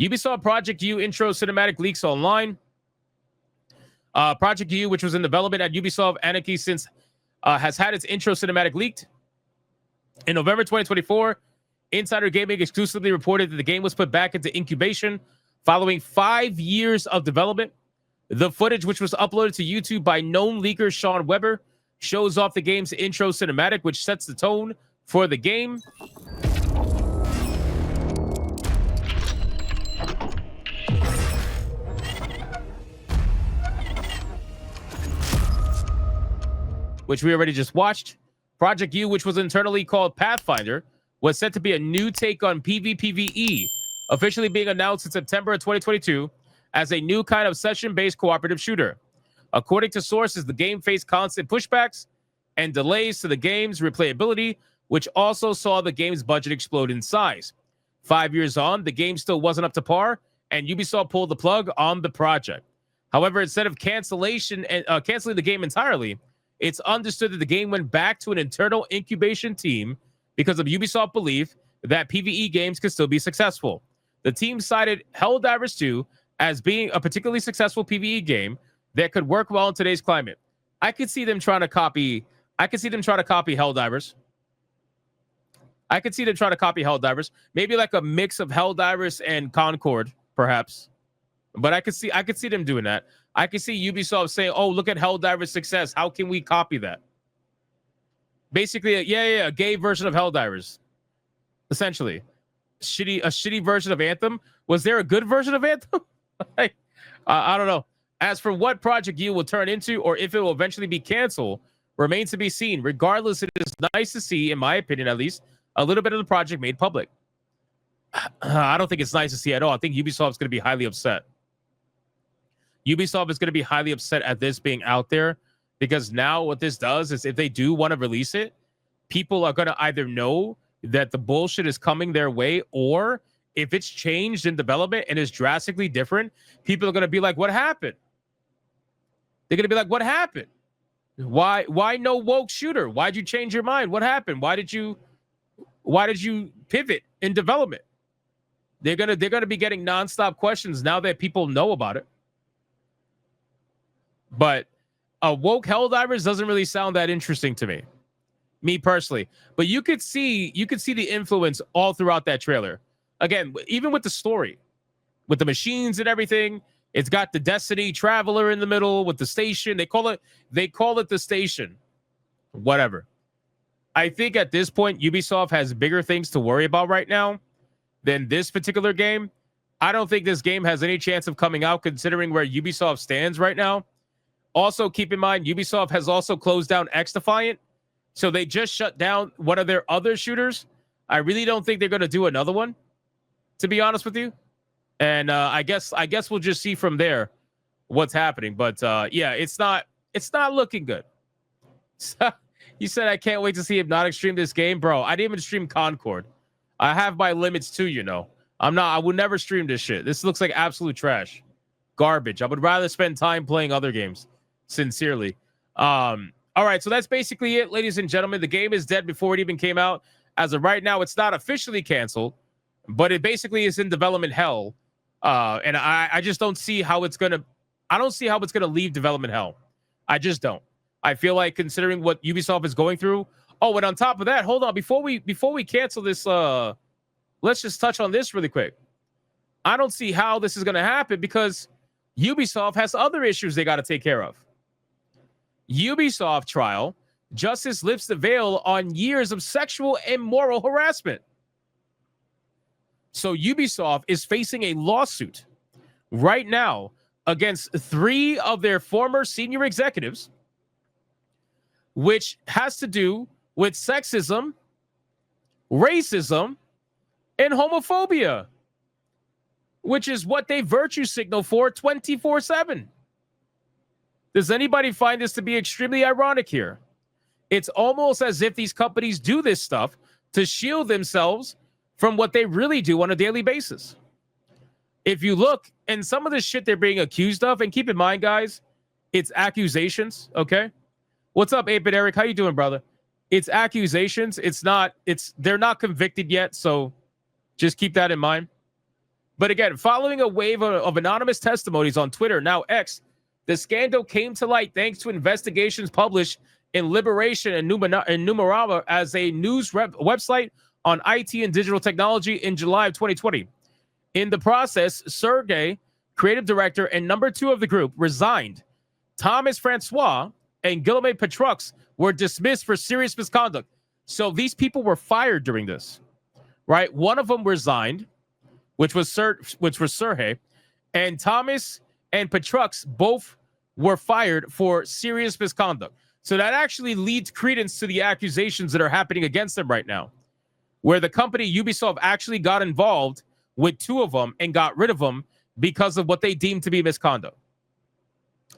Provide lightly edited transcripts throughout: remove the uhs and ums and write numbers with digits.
Ubisoft Project U intro cinematic leaks online. Project U, which was in development at Ubisoft Anarchy since has had its intro cinematic leaked. In November 2024, Insider Gaming exclusively reported that the game was put back into incubation following 5 years of development. The footage, which was uploaded to YouTube by known leaker Sean Weber, shows off the game's intro cinematic, which sets the tone for the game. Which we already just watched. Project U, which was internally called Pathfinder, was said to be a new take on PvPvE, officially being announced in September of 2022 as a new kind of session-based cooperative shooter. According to sources, the game faced constant pushbacks and delays to the game's replayability, which also saw the game's budget explode in size. 5 years on, the game still wasn't up to par, and Ubisoft pulled the plug on the project. However, instead of canceling the game entirely, it's understood that the game went back to an internal incubation team because of Ubisoft's belief that PvE games could still be successful. The team cited Helldivers 2 as being a particularly successful PvE game that could work well in today's climate. I could see them trying to copy Helldivers. I could see them trying to copy Helldivers. Maybe like a mix of Helldivers and Concord, perhaps. But I could see them doing that. I could see Ubisoft saying, "Oh, look at Helldivers' success. How can we copy that?" Basically, a gay version of Helldivers. Essentially, a shitty version of Anthem. Was there a good version of Anthem? I don't know. As for what Project U will turn into, or if it will eventually be canceled, remains to be seen. Regardless, it is nice to see, in my opinion at least, a little bit of the project made public. I don't think it's nice to see at all. I think Ubisoft's going to be highly upset. Ubisoft is going to be highly upset at this being out there, because now what this does is if they do want to release it, people are going to either know that the bullshit is coming their way, or if it's changed in development and is drastically different, people are going to be like, what happened? They're going to be like, what happened? Why no woke shooter? Why'd you change your mind? What happened? Why did you pivot in development? They're going to be getting nonstop questions now that people know about it. But woke Helldivers doesn't really sound that interesting to me personally. But you could see the influence all throughout that trailer. Again, even with the story, with the machines and everything, it's got the Destiny Traveler in the middle with the station. They call it the station. Whatever. I think at this point, Ubisoft has bigger things to worry about right now than this particular game. I don't think this game has any chance of coming out, considering where Ubisoft stands right now. Also, keep in mind, Ubisoft has also closed down X-Defiant, so they just shut down one of their other shooters. I really don't think they're going to do another one, to be honest with you. And I guess we'll just see from there what's happening. But yeah, it's not looking good. You said I can't wait to see Hypnotic stream this game, bro. I didn't even stream Concord. I have my limits too, you know. I would never stream this shit. This looks like absolute trash, garbage. I would rather spend time playing other games. Sincerely. All right, so that's basically it, ladies and gentlemen. The game is dead before it even came out. As of right now, it's not officially canceled, but it basically is in development hell. And I just don't see how it's gonna. I don't see how it's gonna leave development hell. I just don't. I feel like, considering what Ubisoft is going through. Oh, and on top of that, hold on. Before we cancel this, let's just touch on this really quick. I don't see how this is gonna happen, because Ubisoft has other issues they got to take care of. Ubisoft trial, justice lifts the veil on years of sexual and moral harassment. So Ubisoft is facing a lawsuit right now against 3 of their former senior executives, which has to do with sexism, racism, and homophobia, which is what they virtue signal for 24/7. Does anybody find this to be extremely ironic here? It's almost as if these companies do this stuff to shield themselves from what they really do on a daily basis. If you look, and some of the shit they're being accused of, and keep in mind, guys, it's accusations, okay? What's up, 8-Bit Eric? How you doing, brother? It's accusations. They're not convicted yet, so just keep that in mind. But again, following a wave of anonymous testimonies on Twitter, now X, the scandal came to light thanks to investigations published in Liberation and Numerama as a news website on IT and digital technology in July of 2020. In the process, Sergey, creative director and number 2 of the group, resigned. Thomas Francois and Guillaume Petrux were dismissed for serious misconduct. So these people were fired during this, right? One of them resigned, which was Sergey, and Thomas and Petrux both were fired for serious misconduct. So that actually leads credence to the accusations that are happening against them right now, where the company Ubisoft actually got involved with 2 of them and got rid of them because of what they deemed to be misconduct.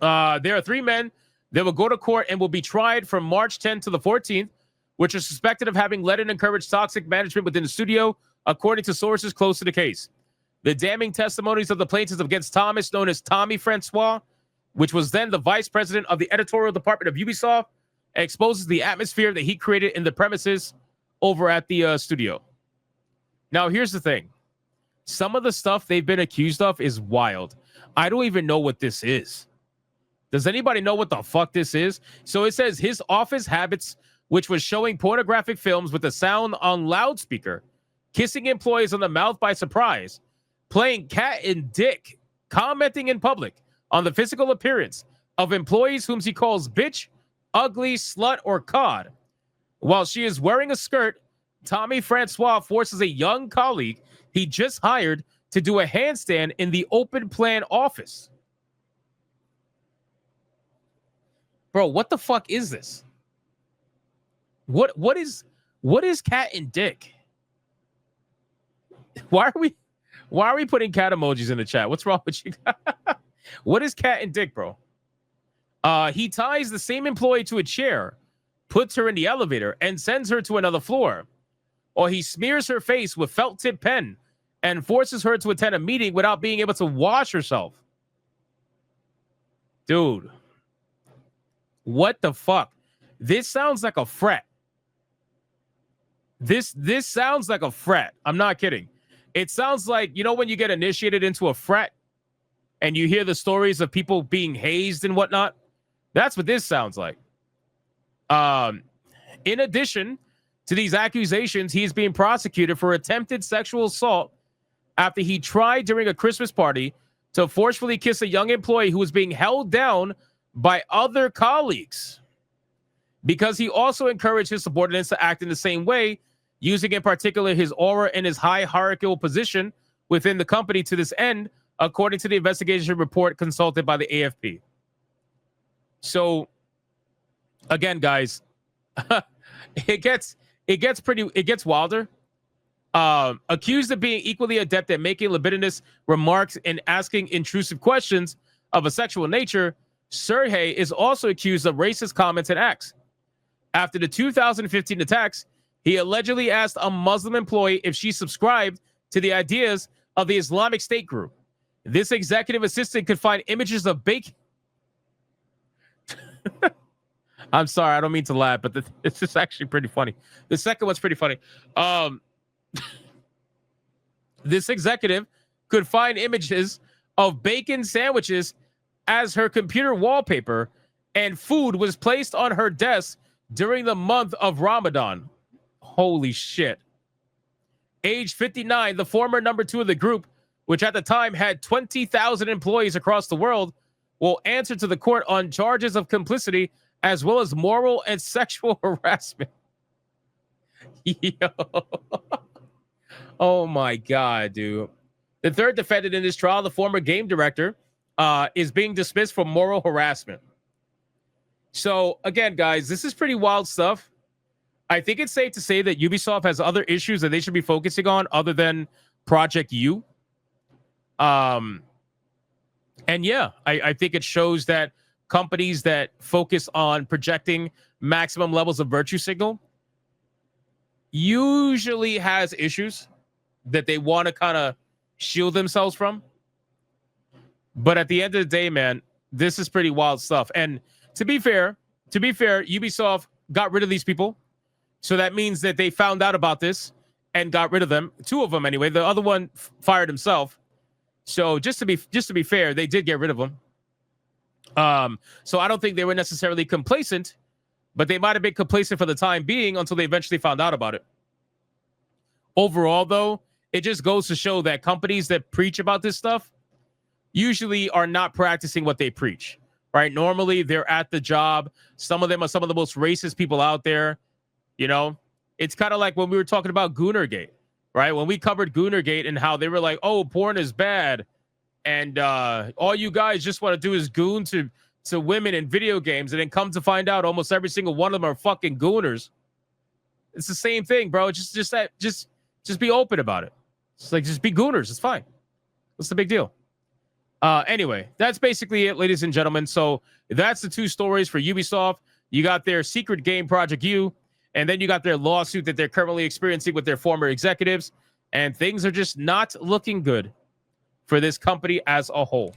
There are 3 men that will go to court and will be tried from March 10th to the 14th, which are suspected of having led and encouraged toxic management within the studio, according to sources close to the case. The damning testimonies of the plaintiffs against Thomas, known as Tommy Francois, which was then the vice president of the editorial department of Ubisoft, exposes the atmosphere that he created in the premises over at the studio. Now, here's the thing. Some of the stuff they've been accused of is wild. I don't even know what this is. Does anybody know what the fuck this is? So it says his office habits, which was showing pornographic films with the sound on loudspeaker, kissing employees on the mouth by surprise, playing cat and dick, commenting in public on the physical appearance of employees whom he calls bitch, ugly, slut, or cod. While she is wearing a skirt, Tommy Francois forces a young colleague he just hired to do a handstand in the open plan office. Bro, what the fuck is this? What is cat and dick? Why are we putting cat emojis in the chat? What's wrong with you? What is cat and dick, bro? He ties the same employee to a chair, puts her in the elevator, and sends her to another floor. Or he smears her face with felt tip pen and forces her to attend a meeting without being able to wash herself. Dude, what the fuck? This sounds like a frat. This sounds like a frat. I'm not kidding. It sounds like, you know, when you get initiated into a frat and you hear the stories of people being hazed and whatnot? That's what this sounds like. In addition to these accusations, he's being prosecuted for attempted sexual assault after he tried during a Christmas party to forcefully kiss a young employee who was being held down by other colleagues, because he also encouraged his subordinates to act in the same way, using in particular his aura and his high hierarchical position within the company to this end, according to the investigation report consulted by the AFP. So, again, guys, it gets wilder. Accused of being equally adept at making libidinous remarks and asking intrusive questions of a sexual nature, Sergey is also accused of racist comments and acts. After the 2015 attacks, he allegedly asked a Muslim employee if she subscribed to the ideas of the Islamic State group. This executive assistant could find images of bacon. I'm sorry, I don't mean to laugh, but it's just actually pretty funny. The second one's pretty funny. This executive could find images of bacon sandwiches as her computer wallpaper, and food was placed on her desk during the month of Ramadan. Holy shit. Age 59, the former number 2 of the group, which at the time had 20,000 employees across the world, will answer to the court on charges of complicity as well as moral and sexual harassment. Yo. Oh my God, dude. The third defendant in this trial, the former game director, is being dismissed for moral harassment. So again, guys, this is pretty wild stuff. I think it's safe to say that Ubisoft has other issues that they should be focusing on other than Project U. And yeah, I think it shows that companies that focus on projecting maximum levels of virtue signal usually has issues that they want to kind of shield themselves from. But at the end of the day, man, this is pretty wild stuff. And to be fair, Ubisoft got rid of these people. So that means that they found out about this and got rid of them. 2 of them anyway. The other one fired himself. So just to be fair, they did get rid of him. So I don't think they were necessarily complacent, but they might have been complacent for the time being until they eventually found out about it. Overall, though, it just goes to show that companies that preach about this stuff usually are not practicing what they preach, right? Normally, they're at the job. Some of them are some of the most racist people out there. You know, it's kind of like when we were talking about Goonergate, right? When we covered Goonergate and how they were like, oh, porn is bad. And all you guys just want to do is goon to women in video games. And then come to find out almost every single one of them are fucking gooners. It's the same thing, bro. Just be open about it. It's like, just be gooners. It's fine. What's the big deal? Anyway, that's basically it, ladies and gentlemen. So that's the two stories for Ubisoft. You got their secret game, Project U, and then you got their lawsuit that they're currently experiencing with their former executives. And things are just not looking good for this company as a whole.